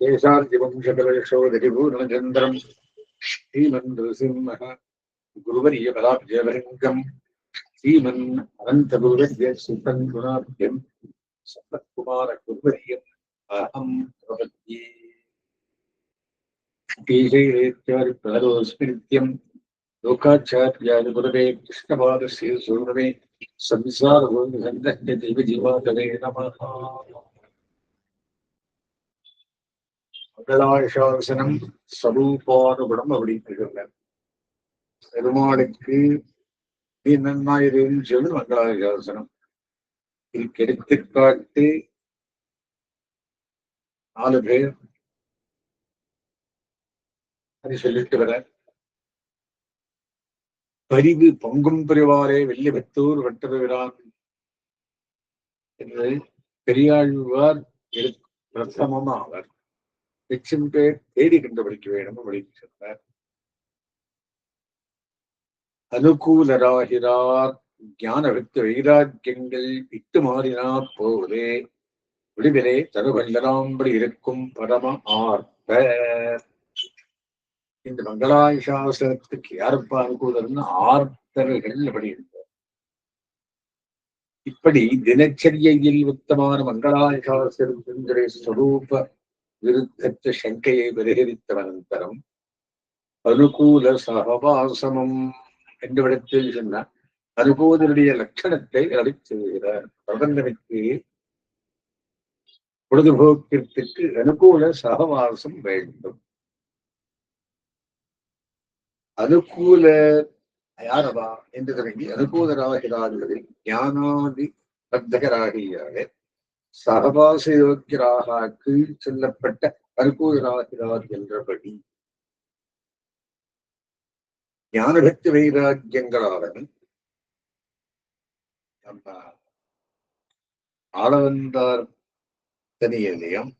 शेषाद्यवंशकलयशोधरिपूर्णचन्द्रम् श्रीमन्नृसिंहः गुरुवर्यकलाब्जभृङ्गम् श्रीमन् अनन्तगुरुवर्य सुतम् गुणाभ्यम् सत्कुमारगुरुवर्यम् अहम् प्रपद्ये। श्रीशैलेत्यादिप्रहरोऽस्मि नित्यम् लोकाचार्याय गुरवे कृष्णपादस्य सूरवे संसारभूमिसन्दस्य देवजीवातवे नमः। மங்களாசாசனம் ஸ்வரூபானுகுணம் அப்படின்னு சொல்றார். பெருமாளுக்கு நன்னாயிருன்னு சொல்லி மங்களாசாசனம். இதுக்கு எடுத்துக்காட்டு 4 பேர் அது சொல்லிட்டு வர. பரிவு பொங்கும் பிரிவாரே வெள்ளிபத்தூர் வட்டபிரான் என்று பெரியாழ்வார் பிரசமமா அவர் லட்சம் பேர் தேடி கண்டுபிடிக்க வேண்டும் அப்படின்னு சொன்னார். அனுகூலராகிறார் ஞானவித்து வைராக்கியங்கள் இட்டு மாறினா போதே விடுதலை தருவல்லராம்படி இருக்கும் பரம ஆர்த்த. இந்த மங்களாசாசனத்துக்கு யாருப்பா அனுகூலர்னு ஆர்த்தர்கள் அப்படி இருந்தார். இப்படி தினச்சரியையில் உத்தமான மங்களாசாசனம் என்கிற ஸ்வரூப விருத்தற்ற சங்கையை பரிகரித்தவனந்தரம் அனுகூல சகவாசமம் என்ற இடத்தில் சொன்னார். அனுகூலருடைய லட்சணத்தை அளித்துகிறார். பிரபந்தனுக்கு பொழுதுபோக்கிற்கு அனுகூல சகவாசம் வேண்டும். அனுகூல யாரவா என்று தொடங்கி அனுகூலராகிறார்கள் ஞானாதி பத்தகராகியாக சகவாசயோக்கியராக கீழ் சொல்லப்பட்ட அனுகூலராகிறார் என்றபடி ஞானபக்தி வைராக்கியங்களாளன் நம்ம ஆளவந்தார் தனியலையும்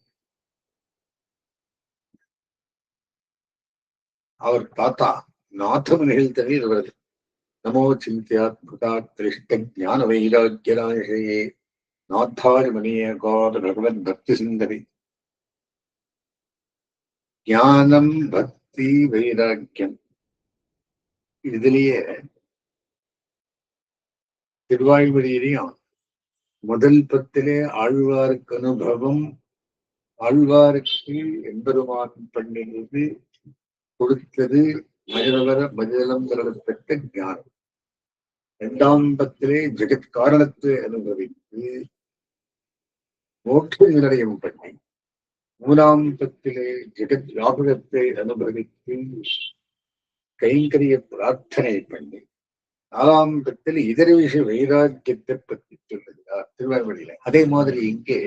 அவர் தாத்தா நாதமுனிகள் தனியில் வருது. நமோ சிந்தியாத்மகா திருஷ்ட ஞான வைராக்கியராயே நாத்தாரி மணியகாத பகவத் பக்தி சிந்தனை. ஞானம் பக்தி வைராக்கியம் இதுலயே திருவாய்மொழியிலையும் முதல் 10 ஆழ்வாருக்கு அனுபவம், ஆழ்வாருக்கு எம்பெருமான் பண்ணினது கொடுத்தது மஜலம் பெற்ற ஞானம். 2ஆம் 10 ஜெகத் காரணத்தை அனுபவித்து மோட்ச நிலையம் பண்ணி, 3ஆம் 10 ஜெகத் வியாபகத்தை அனுபவித்து கைங்கரிய பிரார்த்தனை பண்ணி, 4ஆம் 10 இதர விஷய வைராக்கியத்தை பற்றி சொல்லுகிறார் திருவாய்மொழியில. அதே மாதிரி இங்கே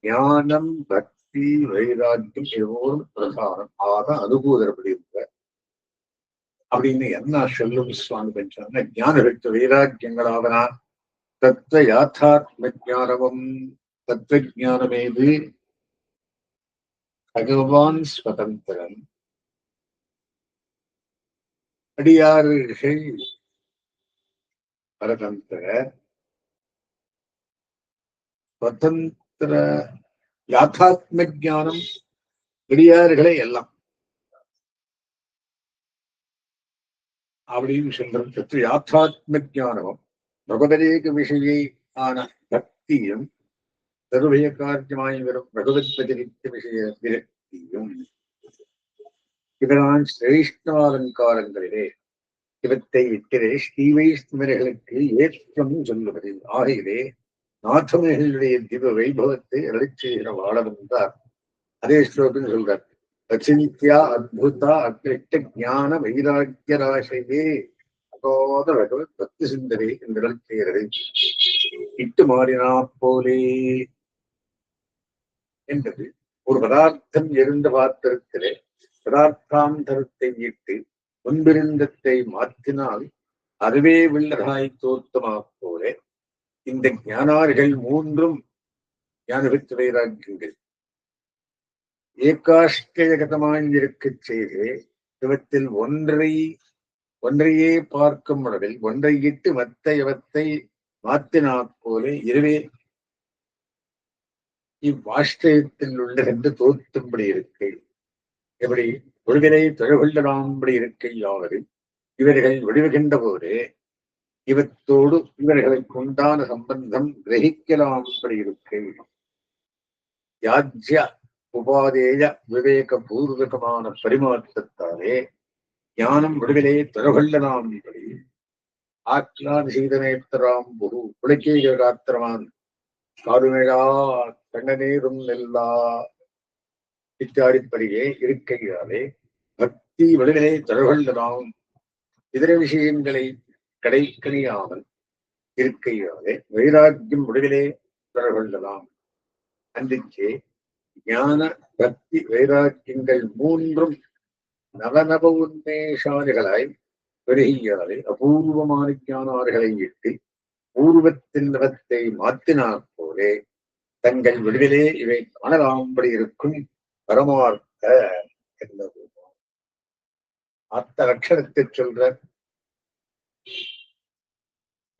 ஞானம் பக்தி வைராக்கியம் எவ்வளவு பிரசாரம் ஆக அனுகூலப்படி இருக்க அப்படின்னு என்ன சொல்லும் சுவாமி சொன்ன ஞான பக்தி வைராக்கியங்களாவனால் தத்துவ யாத்தாத்ம ஜானமும் தத்துவ ஜானமேது பகவான் ஸ்வதந்திரன். அடியார்கள் பரதந்திர ஸ்வதந்திர யாத்தாத்ம ஜானம் அடியார்களை எல்லாம் அப்படின்னு சொல்றது. யாத்தாத்ம ஜானமும் பகவதேக விஷயை ஆன பக்தியும் சர்வய காரியமாய் வரும் பகவத் பஜனித்த விஷய விரக்தியும் இவரான் சிரேஷ்டாலங்காரங்களிலே இவத்தை விட்டிலே ஸ்ரீவைஷ்ணவர்களுக்கு ஏற்றம் சொல்லுவது. ஆகியவே நாதமுனிகளுடைய திவ வைபவத்தை அழிச்சுகிற வாழவந்தார். அதே ஸ்லோகம் சொல்றார். அச்சிந்தியா அத்புதா அக்லிட்ட ஞான வைராக்கிய ராசையே அகோத பகவத் பக்தி சிந்தனை என்று செய்கிறது இட்டு மாறினா போலே என்பது. ஒரு பதார்த்தம் இருந்த பாத்திரத்திலே பதார்த்தாந்தரத்தை இட்டு முன்பிருந்தத்தை மாற்றினால் அதுவே வில்லதாய் தோத்தமா போல இந்த ஞானார்கள் 3 ஞானவித்து வைராக்கியங்கள் ஏகாஷ்டயகதமாயிருக்க செய்து இவற்றில் ஒன்றையே பார்க்கும் அளவில் ஒன்றை இட்டு மத்தையவத்தை மாற்றினா போல இருவே இவ்வாஷ்டயத்தில் உள்ளதென்று தோற்றும்படி இருக்கை. எப்படி ஒருவினை தொழில்கொள்ளலாம்படி இருக்கையாவது இவர்கள் விடுவிக்கின்ற போது இவத்தோடு இவர்களுக்கு உண்டான சம்பந்தம் கிரகிக்கலாம்படி இருக்கை. யாஜ்ய உபாதேய விவேக பூர்வகமான பரிமாற்றத்தாலே ஞானம் விடுதலை தொலைகொள்ளலாம்படி ஆக்லான் சீதனேத்தராம் புகு புலக்கீகாத்திரமான் காருமையா கண்ணநீரும் நெல்லா இத்தாடிப்படியே இருக்கையாலே பக்தி விடுதலை தொலைகொள்ளலாம் இதர விஷயங்களை கடைக்கணியாமல் இருக்கையாலே வைராக்கியம் விடுதலை தொலைகொள்ளலாம். அன்றைக்கு ஞான பக்தி வைராக்கியங்கள் மூன்றும் நவநவ உன்மேஷாதிகளாய் பெருகியாலே அபூர்வமான ஞானார்களை இட்டு பூர்வத்தின் நவத்தை மாற்றினார் போலே தங்கள் விடுதலே இவை காணலாம்படி இருக்கும் பரமார்த்த என்பது அர்த்த லட்சணத்தை சொல்ற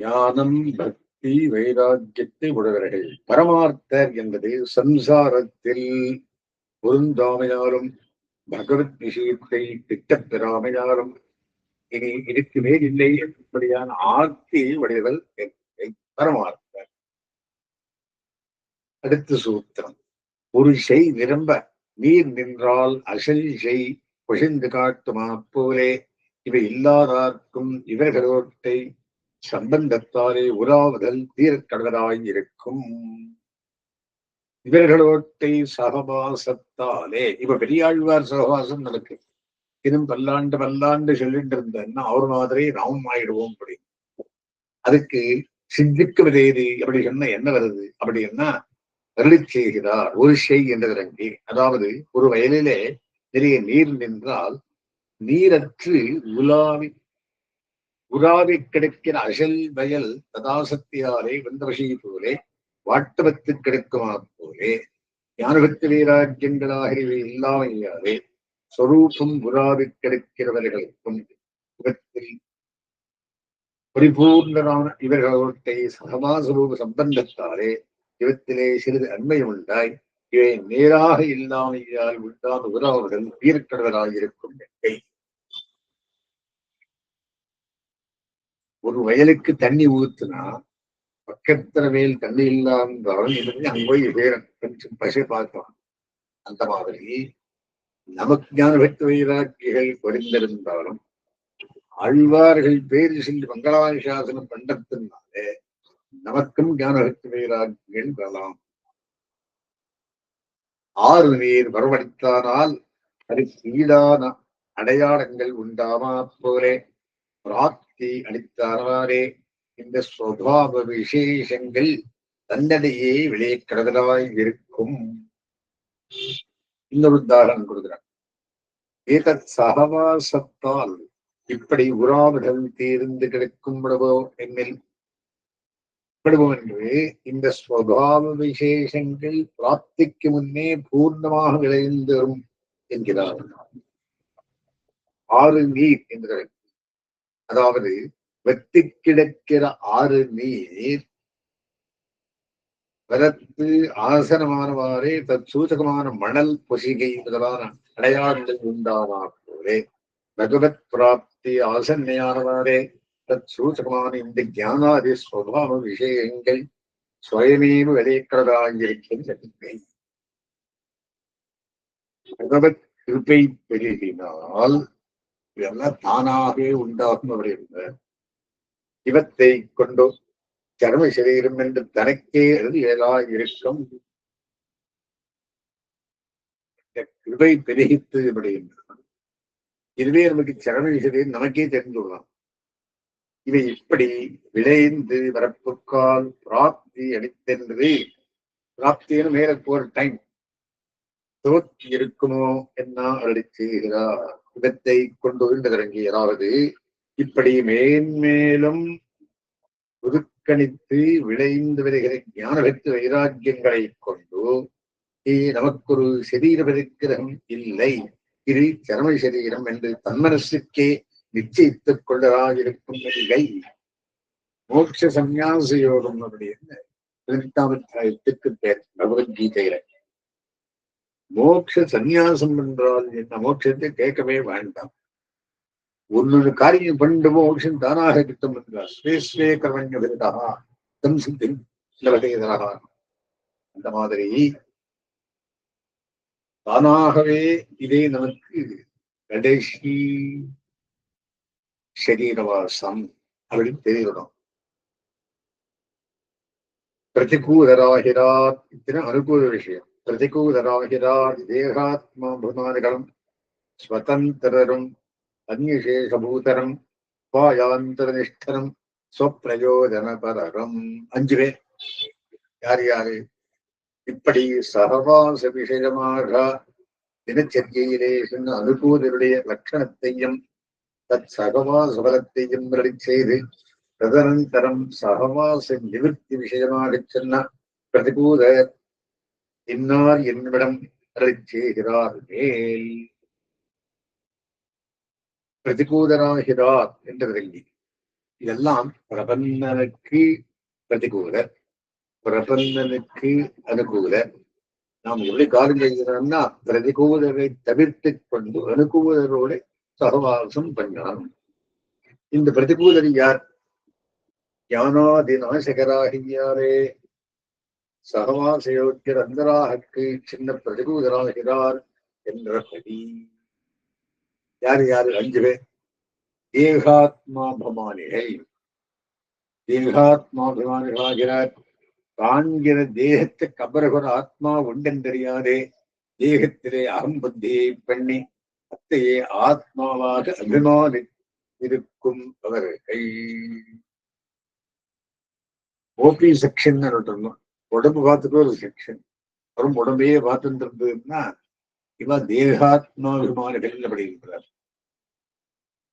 ஞானம் பக்தி வைராக்கியத்தை உடையவர்கள். பரமார்த்தர் என்பது சம்சாரத்தில் பொருந்தாமையாலும் பகவத் விஷயத்தை திட்டப் பெறாமையாலும் இனி இதுக்கு மேல் இல்லை என்படியான ஆர்த்தி உடையவள் பரமார்த்தர். அடுத்த சூத்திரம். ஒரு செய் நிரம்ப நீர் நின்றால் அசல் செய் பொழிந்து காட்டுமா போலே இவை இல்லாதார்க்கும் இவர்களோட்டை சம்பந்தத்தாலே உலாவுதல் தீரக்கடவராய் இருக்கும். இவர்களோட்டை சகவாசத்தாலே இவ பெரியாழ்வார் சகவாசம் நடக்கு. இன்னும் பல்லாண்டு சொல்லிட்டு இருந்தேன்னா அவர் மாதிரி நாமும் ஆயிடுவோம் அப்படி. அதுக்கு சிந்திக்க விதையது அப்படி சொன்ன என்ன வருது அப்படின்னா அருளி செய்கிறார். ஒரு செய் என்றதரங்கி, அதாவது ஒரு வயலிலே நிறைய நீர் நின்றால் நீரற்று உலாவி கிடைக்கிற அசல் வயல் ததாசக்தியாலே வந்தவசி போலே வாட்டவத்து கிடைக்குமா போலே ஞானபக்தி வீராக்கியங்களாகவே இல்லாமையாலே சொரூபம் உலாவி கிடைக்கிறவர்களுக்கும் இவற்றில் பரிபூர்ணரான இவர்களோட்டை சகமாசுரூப சம்பந்தத்தாலே இவத்திலே சிறிது அண்மை உண்டாய் இவை நேராக இல்லாமையால் உண்டான உறவுகள் தீர்க்கடவராயிருக்கும் எண்ணை. ஒரு வயலுக்கு தண்ணி ஊத்துனா பக்கத்துல மேல் தண்ணி இல்லாமல் அங்க போய் கொஞ்சம் பசை பார்க்கலாம். அந்த மாதிரி நமக்கு ஞான பக்தி வைராக்கியங்கள் குறைந்திருந்தாலும் ஆழ்வார்கள் பேரு சொல்லி மங்களாசாசனம் பண்டத்தினாலே நமக்கும் ஞான பக்தி வைராக்கியங்கள் வரலாம். ஆறு நீர் வரவழைத்தானால் அது ஈடான அடையாளங்கள் உண்டாமா போலே பிராப்தி அளித்தாரே இந்த சுவாவ விசேஷங்கள் தன்னடையே விளைய கடதலாய் இருக்கும். இன்னொரு உதாரணம் கொடுக்கிறார். ஏதத் சகவாசத்தால் இப்படி உறாவுகள் தீர்ந்து கிடைக்கும் விடவோ என்னில் விடுவோம் என்று இந்த ஸ்வபாவ விசேஷங்கள் பிராப்திக்கு முன்னே பூர்ணமாக விளைந்து வரும் என்கிறார். ஆறு நீர் என்கிற, அதாவது வெட்டி கிடக்கிற ஆறு நீர் வரத்து ஆசனமானவாறே தற்சூச்சகமான மணல் பொசிகை முதலான அடையாளங்கள் உண்டானா போலே பகவத் பிராப்தி ஆசன்னையானவாறே தற்சூச்சகமான இந்த ஞானாதி ஸ்வபாவ விஷயங்கள் சுயமேவ விளைக்கிறதாயிருக்கின்றன. பகவத் கிருபை பெருகினால் இதெல்லாம் தானாகவே உண்டாகும். அவர் இருந்தார். இவத்தை கொண்டு சர்ம சரீரம் என்று தனக்கே எழுதியதா இருக்கும். கிருபை பெருகித்து அப்படின்றார். இதுவே நமக்கு சர்ம சரீரம் நமக்கே தெரிந்துள்ளலாம். இவை இப்படி விளைந்து வரப்புக்கால் பிராப்தி அளித்தென்று பிராப்தின்னு மேல போற டைம் தோற்றி இருக்குமோ என்ன அருளி செய்கிறார். இவத்தை கொண்டு இறங்கி அதாவது இப்படி மேன்மேலும் ஒதுக்கணித்து விளைந்து வருகிற ஞான பக்தி வைராக்கியங்களை கொண்டு நமக்கொரு சரீர பரிக்கிரகம் இல்லை, இது சரம சரீரம் என்று தன்மனசுக்கே நிச்சயித்துக் கொள்ளலாயிருக்கும் நிலை மோட்ச சந்நியாச யோகம் அப்படின்னு 18ஆம் அத்தியாயத்துக்கு பேர் பகவத்கீதையில. மோட்ச சந்நியாசம் என்றால் என்ன? மோட்சத்தை கேட்கவே வேண்டாம். ஒரு காரியம் பண்ணு மோட்சம் தானாக கிட்டும் என்றார். ஸ்ரேஸ்ரே கர்மண்ய விருதா தம் சித்தி லபதேதரா. அந்த மாதிரி தானாகவே இதே நமக்கு கடைசி சரீரவாசம் அப்படின்னு தெரியணும். பிரதிகூலராகிறார் இத்தனை அனுகூல விஷயம். பிரதிகூலராகிறார் தேகாத்மா புமானிகளும் ஸ்வதந்திரரும் அந்நியசேஷபூதரம் உபாயாந்தரநிஷ்டரம் ஸ்வப்பிரயோஜனபரரம். 5 பேர். யார் யாரு? இப்படி சகவாச விஷயமாக தினச்சரியிலே சொன்ன அனுகூலருடைய லட்சணத்தையும் தத் சகவாச பலத்தையும் செய்து ததனந்தரம் சகவாச நிவர்த்தி விஷயமாக சொன்ன பிரதிகூல இன்னார் என்னிடம் செய்கிறார் மேல் பிரதிகூலராகிறார் என்ற கேள்வி. இதெல்லாம் பிரபந்தனுக்கு பிரதிகூலர், பிரபந்தனுக்கு அனுகூலர். நாம் எப்படி காலம் செய்கிறோம்னா பிரதிகூலரை தவிர்த்து கொண்டு அனுகூலரோடு சகவாசம் பண்ணலாம். இந்த பிரதிகூலர் யார்? ஞானாதிநாசகராகியாரே சகவாசயோக்கியர் அந்தராகக்கு சின்ன பிரதிகூலராகிறார் என்றபடி. யார் யாரு? 5 பேர். தேகாத்மாபிமானிகள். தேகாத்மாபிமானிகளாகிறார். காண்கிற தேகத்துக்கு அபரகுர ஆத்மா உண்டென்றறியாதே தேகத்திலே அகம்புத்தியை பண்ணி அத்தையே ஆத்மாவாக அபிமானி இருக்கும் அவர்கள். ஓபி செக்ஷன் இருந்தோம். உடம்பு பார்த்துட்டு ஒரு செக்ஷன் வரும். உடம்பையே பார்த்துட்டு இருந்ததுன்னா இவன் தேகாத்மாபிமானிகள் அப்படிங்கிறார்.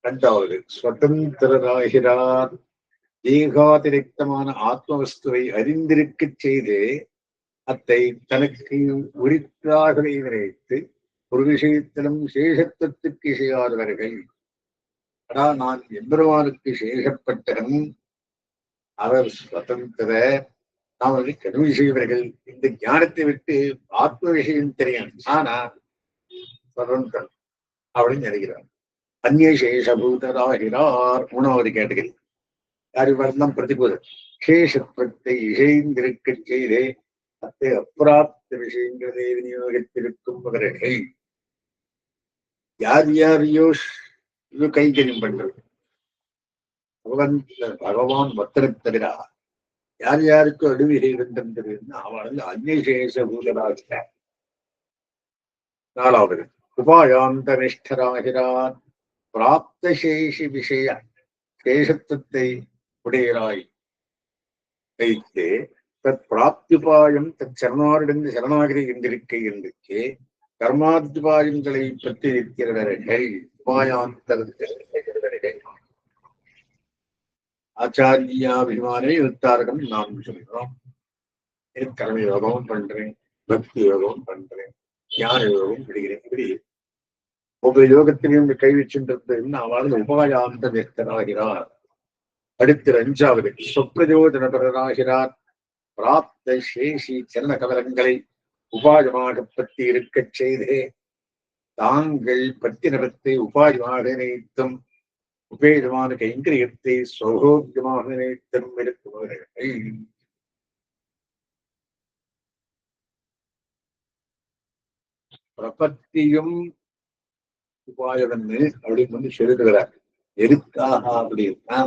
2வது சுதந்திரராகிறார். தேகாதிரிக்தமான ஆத்மவஸ்துவை அறிந்திருக்க செய்து அத்தை தனக்கு உரித்தாகவே நினைத்து ஒரு விஷயத்திலும் சேஷத்துவத்துக்கு செய்யாதவர்கள். நான் எம்பெருமானுக்கு சேஷப்பட்டவன், அவர் சுதந்திர, நாம் வந்து கனவு செய்வர்கள். இந்த ஞானத்தை விட்டு ஆத்ம விஷயம் தெரியும், ஆனா சுதந்திரம் அப்படின்னு நினைக்கிறார். அந்நேஷேஷபூதராகிறார். 3வது கேட்டகரி. யார்? இவரெல்லாம் பிரதிபூதர். சேஷத்துவத்தை இசைந்திருக்க செய்தே அத்தை அப்பிராப்த விஷயங்களே விநியோகித்திருக்கும் அவர்கள். யார் யாரையோ இது கைகரியம் பண்றது பகவான் ஒத்தரை தவிர யார் யாருக்கு அடுவிகை இருந்திருந்ததுன்னா அவள் அந்நேஷேஷ பூதராகிறார். 4வது உபாயாந்தனிஷ்டராகிறார். பிராப்த சேஷி விஷய சேஷத்துவத்தை உடையராய் வைத்து தத் பிராப்திபாயம் தத் சரணாரிடந்து சரணாகிரி என்றிருக்கை என்றே கர்மாத்பாயங்களை பற்றி இருக்கிறவர்கள். உபாயாந்தர்கள் ஆச்சாரியாபிமானே வித்தாரகம் நாம் சொல்கிறோம். கடமை யோகமும் பண்றேன், பக்தி யோகமும் பண்றேன், ஞான யோகமும் விடுகிறேன். இப்படி ஒவ்வொரு யோகத்திலையும் கை வச்சுருந்ததுன்னா அவள் உபாயாந்த நிஷ்டராகிறார். அடுத்து 5வது சொப்பிரயோஜனபரராகிறார். பிராப்த சேஷி சரண கவலங்களை உபாயமாக பற்றி இருக்கச் செய்தே தாங்கள் பத்தினபத்தை உபாயமாக நினைத்தும் உபேதமான கைங்கரியத்தை சௌகோக்கியமாக நினைத்தும் இருக்குபவர்கள். பிரபத்தியும் உபாயம்னு அப்படின்னு வந்து சொல்லுகிறார். எதுக்காக அப்படின்னா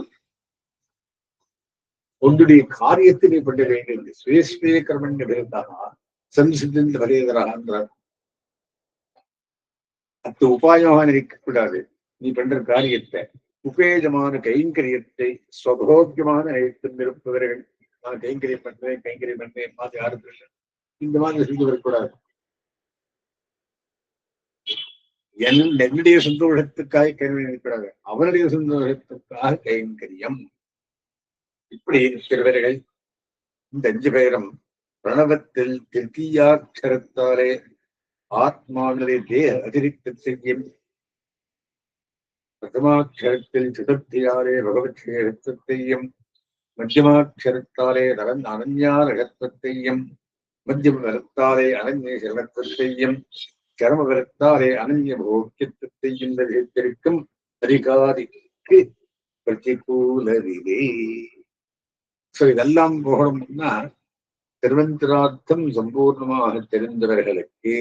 ஒன்றுடைய காரியத்தை நீ பண்ண வேண்டியது. சுயஸ்வய கர்மண்ய பேருக்காக சம்சித்தின் வரையதராகிறார். அத்து உபாயமாக நினைக்கக்கூடாது. நீ பண்ற காரியத்தை உபேதமான கைங்கரியத்தை ஸ்வபோக்கியமான நினைத்தும் இருப்பவர்கள். நான் கைங்கரியம் பண்றேன் மாதிரி யாருக்கு இல்லை. இந்த மாதிரி செஞ்சு வரக்கூடாது. என்னுடைய சந்தோஷத்துக்காக கைவினை நினைக்கூடாது, அவனுடைய சந்தோஷத்துக்காக கைங்கரியம். இப்படி இருக்கிறவர்கள் இந்த 5 பேரும் பிரணவத்தில் திருத்தீயாட்சரத்தாலே ஆத்மாவிலே தேக அதிரிக்தத்தையும் பிரதமாட்சரத்தில் சதுர்த்தியாலே பகவத் சேஷத்தையும் மத்தியமாட்சரத்தாலே அனன்யார் ரகத்வத்தையும் மத்தியம கருத்தாலே அனன்ய சரணத்துவத்தையும் சரம கருத்தாலே அனன்ய போக்கியத்துவத்தையும் தரித்திருக்கும் அதிகாரிக்கு பிரதிகூலவிலே. சோ இதெல்லாம் போகணும்னா திருவந்திரார்த்தம் சம்பூர்ணமாக தெரிந்தவர்களுக்கு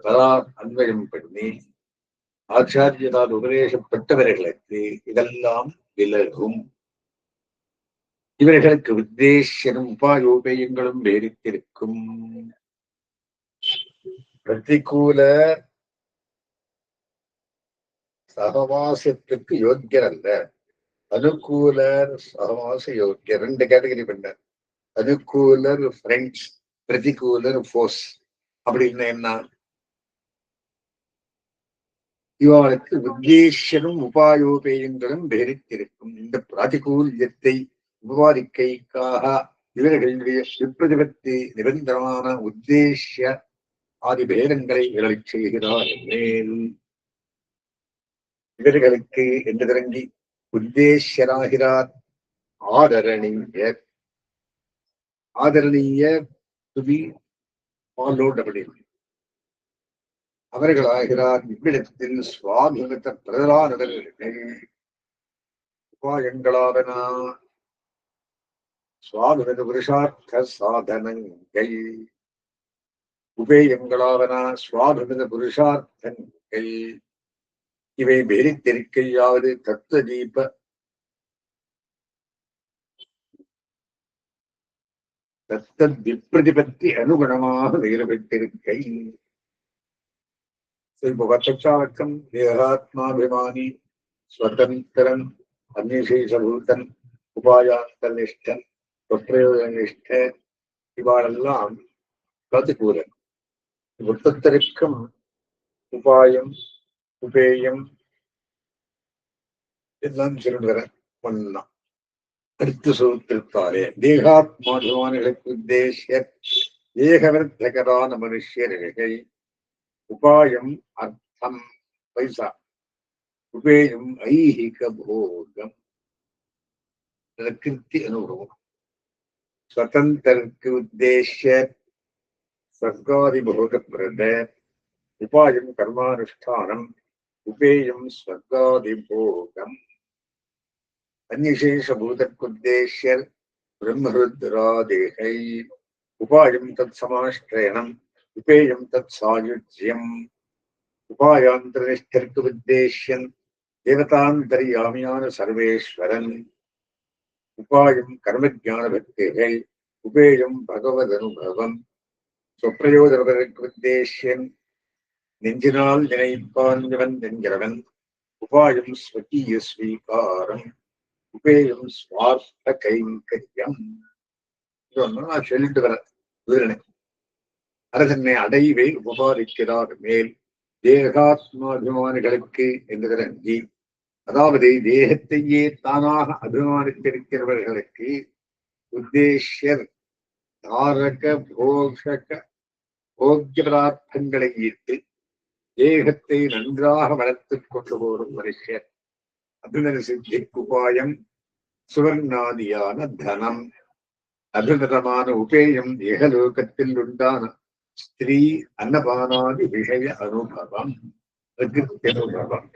பலா அன்வயம் பண்ணி ஆச்சாரியரால் உபதேசப்பட்டவர்களுக்கு இதெல்லாம் விலகும். இவர்களுக்கு உத்தேசனும் உபாயோபயங்களும் வேறித்திருக்கும். பிரதிகூல சகவாசத்துக்கு யோக்கியர் அல்ல, அனுகூலர் சகவாச யோக்கியர். 2 கேட்டகரி பண்ண. அனுகூலர் ஃப்ரெண்ட்ஸ், பிரதிகூலர் ஃபோர்ஸ். அப்படின்னு என்ன? இவர்களுக்கு உத்தேசனும் உபாயோபயங்களும் வேறித்திருக்கும். இந்த பிராதிகூல்யத்தை விவாதிக்கைக்காக இவர்களுடைய விப்ரதிபத்தி நிரந்தரமான உத்தேச ஆதி பேதங்களை விளை செய்கிறார். மேல் இவர்களுக்கு என்று தொடங்கி உத்தேசராகிறார் ஆதரணீய. ஆதரணீய துதி ஃபாலோட் அப்படின்னு அவர்களாகிறார். இவ்விடத்தில் சுவாமிகத்த பிரதானவர்கள் உபாயங்களாவன சுவாமிகத புருஷார்த்த சாதனங்கள், உபேயங்களாவன சுவாமிகத புருஷார்த்தங்கள். இவை வெறித்தெரிக்கையாவது தத்துவ தீப தத்த விப்ரதிபத்தி அனுகுணமாக வேறுபட்டிருக்கை. பட்சாக்கம் தேகாத்மாபிமானி ஸ்வதந்திரன் அந்நிசேஷபூதன் உபாயாந்தனிஷ்டன் பிரயோகனிஷ்ட இவாளெல்லாம் பிரதிகூலன். மொத்தத்திற்கும் உபாயம் உபேயம் எல்லாம் சொல்லுகிற ஒன்னா. அடுத்து சூத்திருத்தாரே தேகாத்மாபிமானிகளுக்கு உத்தேசிய ஏகவர்த்தகரான மனுஷர்கள் உபாயம் அர்த்தம் பைசா, உபேயம் ஐஹிக போகம் கிருத்தி அனுபவம். ஸ்வதந்திரக்கு உத்தேசிய ஸ்வர்காதி போக பிரத உபாயம் கர்மானுஷ்டானம், உபேயம் ஸ்வர்காதி போகம். அந்நிசேஷபூதக்குத்தேசியர் பிரம்மருத்ராதேகை உபாயம் தத் சமாஷ்டயனம், உபேயம் தத் சாயுஜ்யம். உபாயாந்தரனிஷ்டர்க்கு உத்தேசியன் தேவதாந்தரியாமியான சர்வேஸ்வரன். உபாயம் கர்மஜான பக்திகள், உபேயம் பகவத் அனுபவம். சொப்பிரயோஜனருக்கு உத்தேசியன் நெஞ்சினால் நினைப்பான் என்கிறவன். உபாயம் ஸ்வகீய ஸ்வீகாரம், உபேயம் ஸ்வார்த்த கைங்கரியம். நான் சொல்லிட்டு வர வீரனை அரசனை அடைவை உபாதிக்கிறார். மேல் தேகாத்மாபிமானிகளுக்கு என்று தொடங்கி, அதாவது தேகத்தையே தானாக அபிமானித்திருக்கிறவர்களுக்கு உத்தேசியர் தாரக போஷக போக்கிய பதார்த்தங்களை ஈர்த்து தேகத்தை நன்றாக வளர்த்துக் கொண்டு போடும் மனுஷர். அபிநர சித்திக்கு உபாயம் சுவர்ணாதியான தனம். அபிநரமான உபேயம் ஏகலோகத்தில் உண்டான ஸ்திரீ அன்னபானாதி விஷய அனுபவம், அனுபவம்.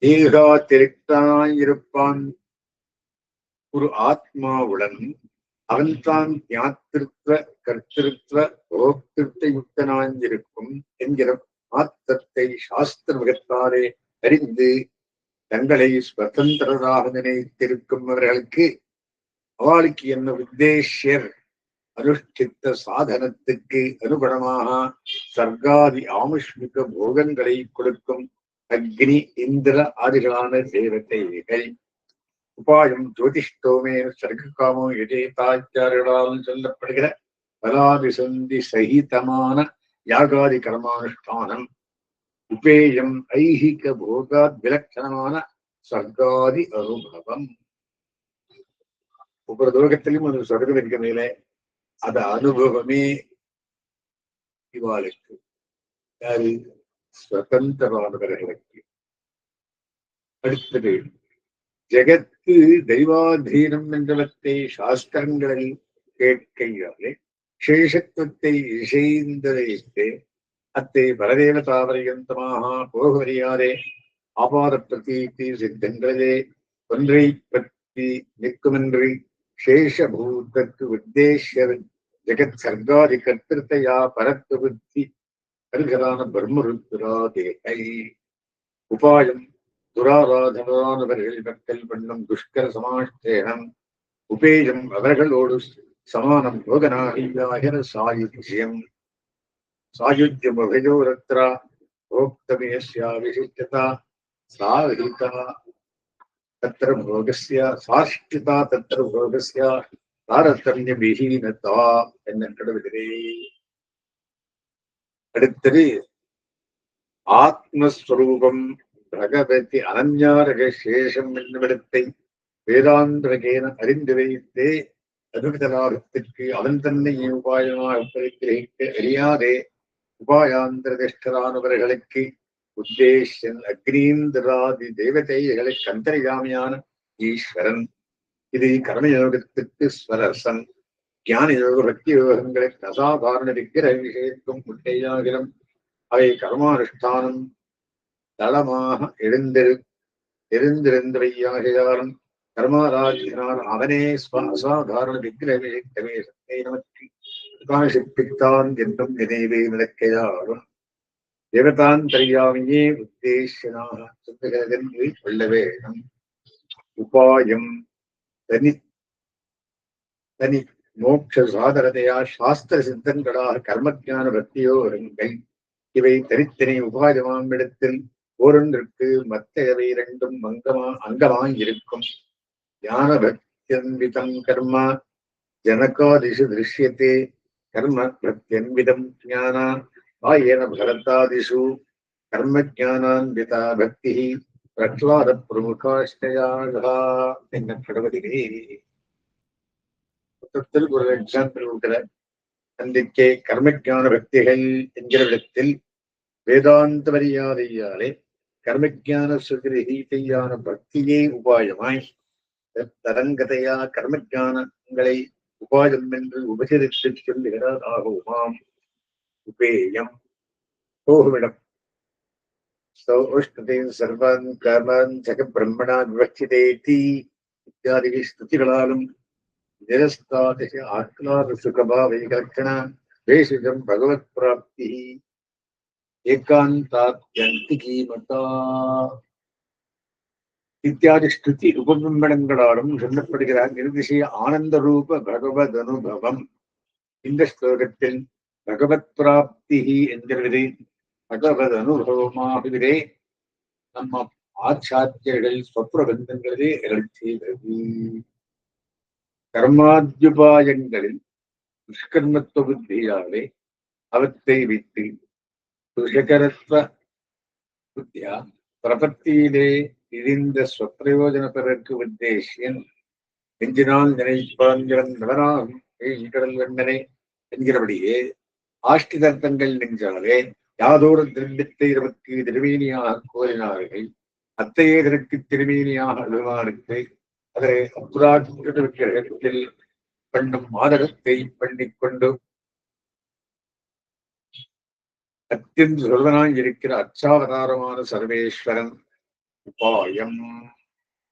ஏகாதிரிக்தனாயிருப்பான் ஒரு ஆத்மாவுடன் அவன்தான் ஞாத்திருத்வ கர்த்திருத்வ போக்திருத்த யுக்தனாயிருக்கும் என்கிற ஆத்தத்தை சாஸ்திர முகத்தாலே அறிந்து தங்களை சுதந்திரராக நினைத்திருக்கும் அவர்களுக்கு அவளுக்கு என்ன உத்தேசியர் அனுஷ்டித்த சாதனத்துக்கு அனுகுணமாக சர்க்காதி ஆமுஷ்மிக போகங்களை கொடுக்கும் அக்னி இந்திர ஆதிகளான தேவதைகள். உபாயம் ஜோதிஷ்டோமே சர்க்காமோ எதேதாச்சாரிகளால் சொல்லப்படுகிற பலாபிசந்தி சகிதமான யாகாதி கர்மானுஷ்டானம். உபேயம் ஐஹிக போகாத் விலட்சணமான சர்க்காதி அனுபவம். ஒவ்வொரு லோகத்திலும் ஒரு சொர்க்கம் இருக்க மேலே அது அனுபவமே இவாளுக்கு, யாரு சுதந்திரமானவர்களுக்கு. அடுத்தது ஜெகத்து தெய்வாதீனம் என்றவற்றை சாஸ்திரங்களில் கேட்கையாலே சேஷத்துவத்தை இசைந்து வைத்து அத்தை பரதேவதாபரியந்தமாக போகவரியாதே ஆபாத பிரதீதி சித்தங்களே ஒன்றை பற்றி நிற்குமென்று சேஷபூதற்கு உத்தேசிய ஜெகத் சர்காதி கர்த்திருத்தையா பரத்து புத்தி அருகலான பிரம்மருத்ராதேகை உபாயம் துராராதனானவர்கள் மக்கள் பண்ணும் துஷ்கர சமாஷ்டேனம் உபேயம் அவர்களோடு சமானம் போகனாகிற சாயுஜ்யம் சாயுஜ்யம் அபயோரத்ரா भोक्तव्यस्या विशिष्टता साहिता तत्र भोगस्य साष्टिता तत्र भोगस्य तारतम्य विहीनता என்ன கடவுளே. அடுத்தது ஆத்மஸ்வரூபம் பகவதி அனன்யாரக சேஷம் என்னிடத்தை வேதாந்தரகேன அறிந்து வைத்தே அனுவிதலாகத்திற்கு அவன் தன்னை உபாயமாக கிரகிக்க அறியாதே உபாயாந்திரதிஷ்டரானவர்களுக்கு உத்தேசன் அக்னீந்திராதி தேவதைகளை கந்தரியாமியான ஈஸ்வரன். இது கர்மயோகத்துக்கு ஸ்வரசன். ஞான யோக பக்தி யோகங்களுக்கு அசாதாரண விக்கிரக விஷயத்தும் முட்டையாகிலும் அவை கர்மானுஷ்டானம் தளமாக எழுந்திருந்தவையாகியாலும் கர்மாராஜினால் அவனே அசாதாரண விக்கிரக விஷயத்தவே சத்தை நமக்கு பிரகாசிப்பித்தான் என்றும் நினைவே விளக்கையாலும் தேவதாந்தரியாமையே உத்தேசனாக சொல்லுகிறதென்று கொள்ள வேணும். உபாயம் தனி தனி மோட்ச சாதனதையா சாஸ்திர சித்தங்களாக கர்மஜான பக்தியோகங்கள் இவை தனித்தனி உபாயமாம் இடத்தில் ஓரொன்றிற்கு மற்றையவை இரண்டும் அங்கமாயிருக்கும். ஞான பக்தியன்விதம் கர்மா ஜனகாதிஷு திருஷ்யத்தே கர்ம பக்தியன்விதம் ஞானா ஆயேன பரதாதிஷு கர்ம ஜானான்விதா பக்தி பிரஹ்லாத பிரமுகாஷ்டயாக என்ன கடவுளிலே. மொத்தத்தில் ஒரு எக்ஸாம்பிள் கொடுக்கிற அன்றைக்கே கர்மஜான பக்திகள் என்கிற இடத்தில் வேதாந்த மரியாதையாலே கர்மஜான சுகிரகீதையான பக்தியே உபாயமாய் தரங்கதையா கர்மஜானங்களை உபாயம் என்று உபசரித்து சொல்லுகிறதாகுமாம். உபேயம் போகுமிடம் சர்வான் கர்மான் ஜக பிரம்மணா விவட்சிதேதி இத்தியாதி ஸ்துதிகளாலும் நிரஸ்தாதிஷ ஆத்மாத சுகபாவை கலட்சண வேஷிகம் பகவத் பிராப்தி ஏகாந்தாத்யந்திகி மதா இத்தியாதி ஸ்துதி உபபிம்பனங்களாலும் சொல்லப்படுகிறார் நிர்திசய ஆனந்த ரூப பகவத் அனுபவம். இந்த ஸ்லோகத்தில் பகவத் பிராப்தி என்கிறது பகவத் அனுபவமாகவே நம்ம ஆச்சாரியர்கள் ஸ்வப்ரபந்தங்களே செய்தது. கர்மாத்யுபாயங்களில் துஷ்கர்மத்துவ புத்தியாலே அவத்தை விட்டு துஷகரத்வ புத்தியா பிரபத்தியிலே இழிந்த ஸ்வப்பிரயோஜன பிறருக்கு உத்தேசியன் நெஞ்சினால் நினைப்பான்கிறன் நவனாகும் கடல் வெண்ணனை என்கிறபடியே ஆஷ்டிதர்த்தங்கள் நெஞ்சாலே யாதோடு திரும்பித்தை இருபத்தி திருமேனியாக கோரினார்கள். அத்தையே இதற்கு திருமேனியாக அழுவானுக்கு அதை அப்புறாக்கிரகத்தில் பண்ணும் மாதகத்தை பண்ணிக்கொண்டு அத்தியந்த சொல்வனாய் இருக்கிற அச்சாவதாரமான சர்வேஸ்வரன் உபாயம்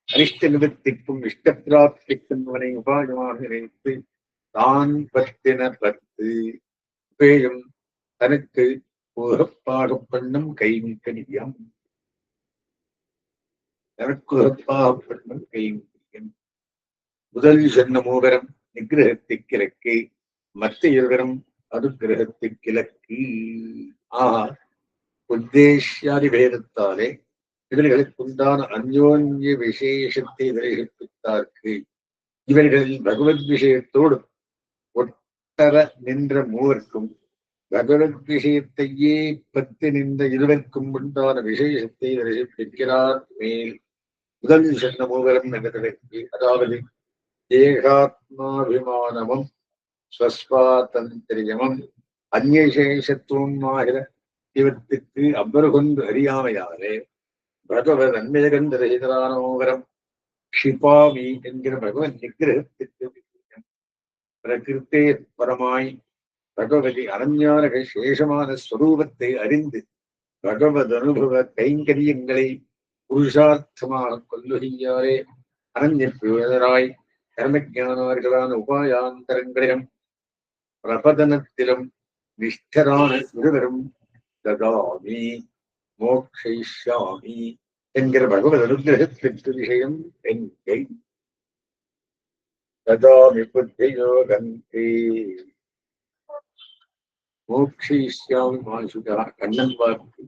அனிஷ்ட நிவர்த்திக்கும் இஷ்டப்பிராப்திக்கும் அவனை உபாயமாக நினைத்து தான் பத்தின பத்து உபேயம் தனக்கு உகப்பாக பண்ணும் கைங்கரியம். தனக்கு உகப்பாக பண்ணும் கைங்கரியம். முதல் சொன்ன மூவரம் நிகிரகத்திற்கு மற்ற இருவரும் அனுகிரகத்திற்கு. உத்தேசியாதி பேதத்தாலே இவர்களுக்கு உண்டான அந்யோன்ய விசேஷத்தை தரிசிப்பித்தார்க்கு இவர்களில் பகவத் விஷயத்தோடு ஒட்டர நின்ற மூவர்க்கும் பகவத் விஷயத்தையே பத்து நின்ற இருவருக்கும் உண்டான விசேஷத்தை தரிசிப்பிக்கிறார். மேல் முதல் சொன்ன மூவரம் என்பதற்கு அதாவது ஏகாத்மாபிமானமும் ஸ்வஸ்வாதந்திரியமும் அந்நியசேஷத்துவம் ஆகிற இவற்றுக்கு அவ்வறு கொண்டு அறியாமையாலே பகவத் அன்மேகந்தரகிதரான மூவரம் க்ஷிபாமி என்கிற பகவன் நிகிரகத்திற்கு பிரகிருத்தே பரமாய் பகவதி அரஞ்ஞானக சேஷமான ஸ்வரூபத்தை அறிந்து பகவத் அனுபவ கைங்கரியங்களை புருஷார்த்தமாக கொல்லுகையாரே அரண்யராய் கர்மஜானார்களான உபாயாந்தரங்களிலும் பிரபதனத்திலும் நிஷ்டரான இருவரும் ததாமி மோக்ஷயிஷ்யாமி என்கிற பகவத் அனுகிரகத்திற்கு விஷயம் என்கை ததாமி புத்தியோகந்தே மோக்ஷயிஷ்யாமி மாசுகா கண்ணன் வாக்கு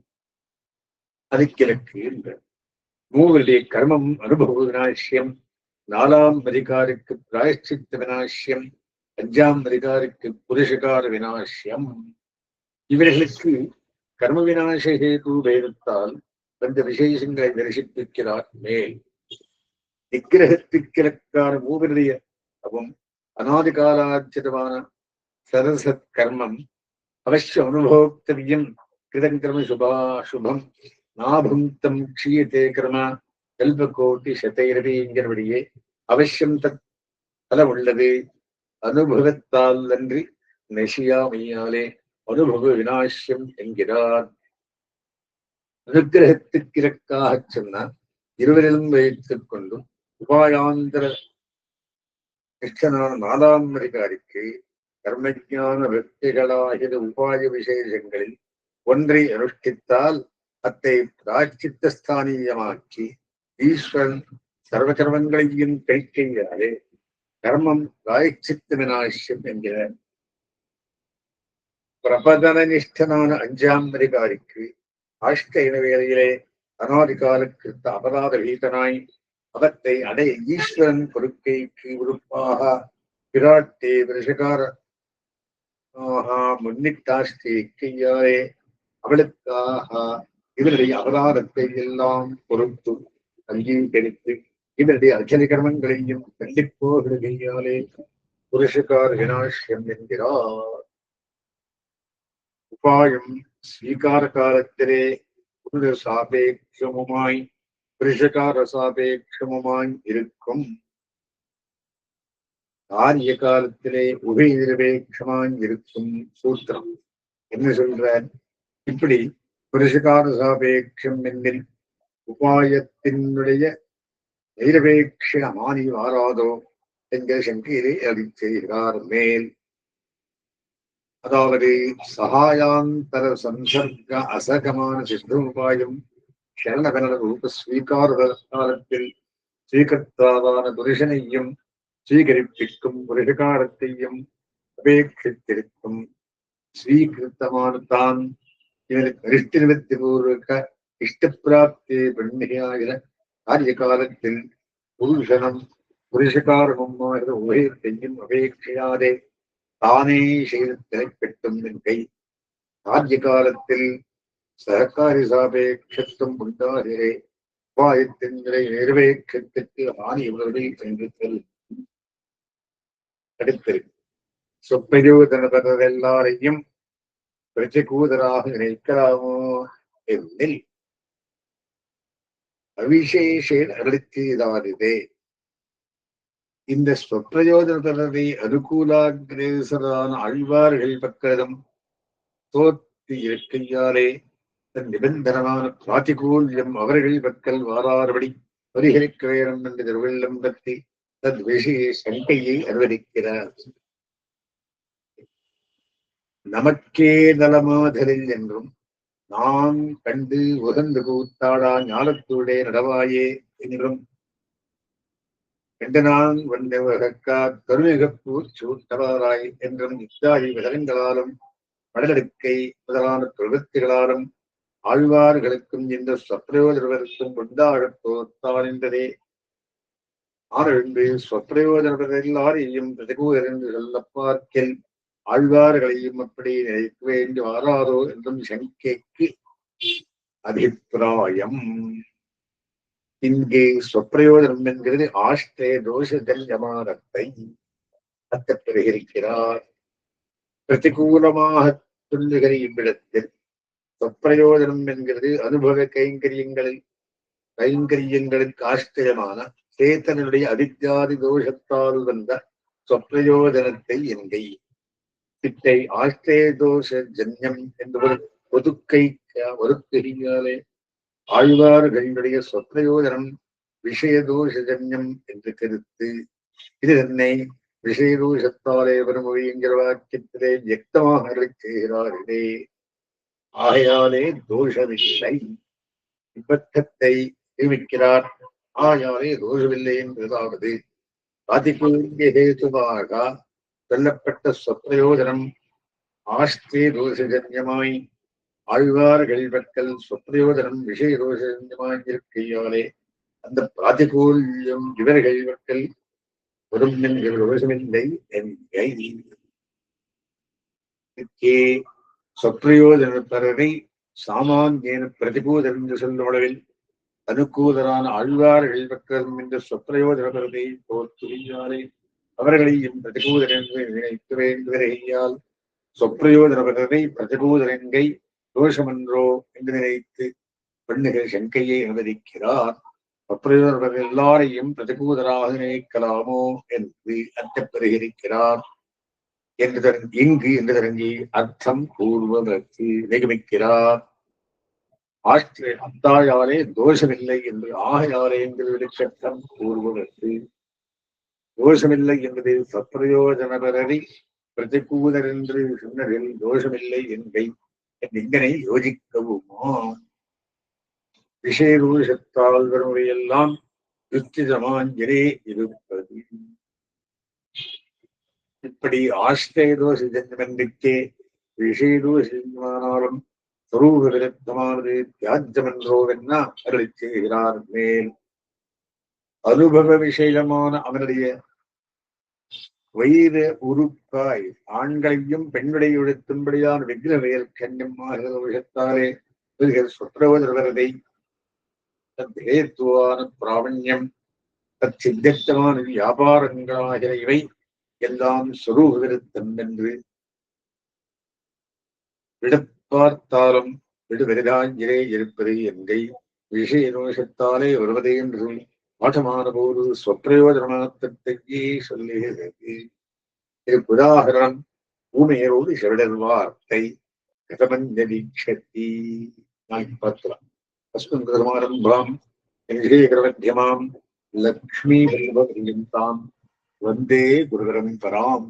அதுக்கிழக்கு என்ற மூவருடைய கர்மம் அனுபவ விநாசியம், 4ஆம் அதிகாரிக்கு பிராயச்சித்த விநாசியம், 5ஆம் அதிகாரிக்கு புருஷகார விநாசியம். இவர்களுக்கு கர்ம விநாச ஹேது வேதத்தால் அந்த விசேஷங்களை தரிசிப்பிக்கிறார். மேல் நிகிரகத்திற்கிழக்கான மூவருடைய அவம் அநாதிகாலார்ஜிதமான சரசத் கர்மம் அவசியம் அனுபோக்தவியம். கிருதங்கிரம சுபம் நாபுந்தம் க்ஷீயத்தே கிரம கல்பகோட்டி சதைரவி என்கிறபடியே அவசியம் தத் பலம் உள்ளது. அனுபவத்தால் அன்றி நெஷியாமையாலே அனுபவ விநாசியம் என்கிறார். அனுகிரகத்திற்கிழக்காக சொன்னார். இருவரிலும் வைத்துக் கொண்டும் உபாயாந்தர நிஷ்டனான 4ஆம் அதிகாரிக்கு கர்மஜான விற்பிகளாகிற உபாய விசேஷங்களில் ஒன்றை அனுஷ்டித்தால் அத்தை பிராச்சித்தஸ்தானியமாக்கி ஈஸ்வரன் சர்வ கர்மங்களையும் கைக்கையாலே கர்மம் பிராயச்சித்த விநாசியம் என்கிறார். பிரபதன நிஷ்டனான 5ஆம் அதிகாரிக்கு ஆஷ்ட வேளையிலே அநாதிகால கிருத்த அபராத வீதனாய் அவத்தை அடைய ஈஸ்வரன் பொறுக்கைக்கு உறுப்பாக பிராட்டே விருஷகார முன்னிட்டாஷ்டே கையாலே அவளுக்காக இவருடைய அபராதத்தை எல்லாம் பொறுத்து அங்கீகரித்து இவருடைய அச்சல கர்மங்களையும் கண்டிப்போகையாலே புருஷகார விநாசியம் என்கிறார். உபாயம் ஸ்வீகார காலத்திலே சாபேட்சமுமாய் புருஷகார சாபேட்சமுமாய் இருக்கும். காரிய காலத்திலே உபய நிரபேட்சமாய் இருக்கும் சூத்திரம் என்ன சொல்றார்? இப்படி புருஷகார சாபேட்சம் என்கிற உபாயத்தினுடைய நிரபேட்ச அமானி வாராதோ என்கிற சங்கையிலே அடி செய்கிறார். மேல் அதாவது சகாயாந்தர சம்சர்க அசகமான சித்தோபாயம் சரணகன ரூப ஸ்வீகார காலத்தில் ஸ்வீகர்த்தாவான புருஷனையும் ஸ்வீகரிப்பிக்கும் புருஷகாரத்தையும் அபேட்சித்திருக்கும் ஸ்வீகிருத்தமான தான் இவனுக்கு அரிஷ்ட நிவர்த்தி பூர்வக இஷ்டப்பிராப்தி பெண்மையாகிற காரிய காலத்தில் புருஷனம் புருஷகாரமுமாகிற உபயத்தையும் அபேட்சையாதே தானே செய்து திரைப்பெட்டும் என்கை காரிய காலத்தில் சககாரி சாபேட்சத்துவம் உண்டாகிறே உபாயத்தின் நிர்வேட்சத்திற்கு ஹானி உணர்வை என்று அடுத்திருக்கு. சொப்பயோதனதெல்லாரையும் பிரஜகூதராக நினைக்கலாமோ என்னில் அவிசேஷேன் அருளித்தீதானதே. இந்த ஸ்வப்பிரயோஜனத்தை அனுகூலாகிரேசரான ஆழ்வார்கள் பக்கதம் தோற்றி இருக்கையாலே தன் நிபந்தனமான பிராத்திகூல்யம் அவர்கள் பக்கல் வாராறுபடி பரிகரிக்க வேண்டும் என்று திருவள்ளம் பற்றி தத் விஷய சங்கையை அனுவதிக்கிறார். நமக்கே நலமாதலில் என்றும் நாம் கண்டு உகந்து கூத்தாடா ஞானத்தூடே நடவாயே என்றும் கண்டனான் வந்தவகக்கா கருமிகப்பூர் சூட்டவாராய் என்றும் இத்தாதி விதங்களாலும் மடலடுக்கை முதலான தொழுத்திகளாலும் ஆழ்வார்களுக்கும் இந்த ஸ்வப்பிரயோஜனருக்கும் உண்டாகத் தோற்றான் என்பதே. ஆனென்று ஸ்வப்பிரயோஜனரெல்லாரையும் பிரதிகூர் என்று சொல்ல பார்க்கில் ஆழ்வார்களையும் அப்படி நினைக்க வேண்டி வாராதோ என்றும் சங்கைக்கு அபிப்பிராயம். இங்கே ஸ்வப்பிரயோஜனம் என்கிறது ஆஷ்டே தோஷ ஜன்யமானத்தை பெறுகிறார். பிரதிகூலமாக சொல்லுகிற இவ்விடத்தில் ஸ்வப்பிரயோஜனம் என்கிறது அனுபவ கைங்கரியங்களுக்கு ஆஷ்டயமான சேத்தனுடைய அவித்யாதி தோஷத்தால் வந்த சொப்பிரயோஜனத்தை என்கை பித்தை ஆஷ்டே தோஷ ஜன்யம் என்பவர் ஒதுக்கை ஒதுக்கையாலே ஆழ்வார்களுடைய சொப்பிரயோஜனம் விஷயதோஷஜன்யம் என்று கருத்து. இது என்னை விஷயதோஷத்தாலே வருமொழி என்கிற வாக்கியத்திலே வியக்தமாக செய்கிறார்களே. ஆகையாலே தோஷமில்லை விபத்தத்தை நியமிக்கிறார். ஆகையாலே தோஷமில்லை என்பதாவது ஆதிபூர்வஹேதுவாக சொல்லப்பட்ட சொப்பிரயோஜனம் ஆஸ்தே தோஷஜன்யமாய் ஆழ்வார்கள் வக்கல் சொப்பிரயோஜனம் விஷய தோஷஜன்யமாய் இருக்கையாலே அந்த பிராதிகூல்யம் இவர்கள் வக்கல் வரும் என்கிற தோஷமில்லை என்கை. சொப்பிரயோஜனப்பரரை சாமானியன பிரதிபூதம் என்று சொல்லும் அளவில் அனுகூலரான ஆழ்வார்கள் வக்கலும் என்ற சொப்பிரயோஜனப்பரதை போர்த்துகிறாரே அவர்களையும் பிரதிபூதன் என்று நினைத்து வேண்டுவரையால் சொப்பிரயோஜனப்பரரை பிரதிபூதனங்கை தோஷமன்றோ என்று நினைத்து பெண்ணுகள் சங்கையை அனுமதிக்கிறார். சொப்பிரயோஜனப்பரர் எல்லாரையும் பிரதிபூதராக நினைக்கலாமோ என்று அர்த்தப்பெறுகிறார் என்று இங்கு என்று தொடங்கி அர்த்தம் கூறுவதற்கு நிகமிக்கிறார். அத்தாயாலே தோஷமில்லை என்று ஆகையாலே என்கிற சட்டம் கூறுவதற்கு தோஷமில்லை என்பது சப்பிரயோஜனபரரை பிரதிகூதர் என்று சொன்னதில் தோஷமில்லை என்பதை இங்கனை யோசிக்கவுமா? விஷயதோஷத்தால் வருமுறையெல்லாம் யுக்திதமாஞ்சரே இருப்பது. இப்படி ஆஷ்டேதோஷ ஜன்மன்றிக்கே விஷயதோஷமானாலும் சொரூப விருத்தமானது தியாஜ்யமன்றோவென்னா அருளி செய்கிறார். மேல் அனுபவ விஷயமான அவனுடைய வைர உறுப்பாய் ஆண்களையும் பெண்களை உழைத்தும்படியான விக்னவேல் கண்ணியமாக தோஷத்தாலே சொற்றவதை தத்ஹேத்துவான பிராவண்யம் தத் சித்தமான வியாபாரங்களாகிற இவை எல்லாம் சொரூப விருத்தம் என்று விடப்பார்த்தாலும் விடுவெரிதாஞ்சிலே இருப்பது என்கை விஷய தோஷத்தாலே வருவதே என்று பாடமான போது சொப்பிரயோஜனமாத்தையே சொல்லுகிறது. இதுக்கு உதாகரணம் ஊமையரோடு செவிடர் வார்த்தை கதமஞ்சலீட்சதி. நாளைக்கு பார்க்கலாம். அஸ்மின் பிரதமாரம்பாம் மத்தியமாம் லக்ஷ்மீ தாம் வந்தே குருகரம் பராம்.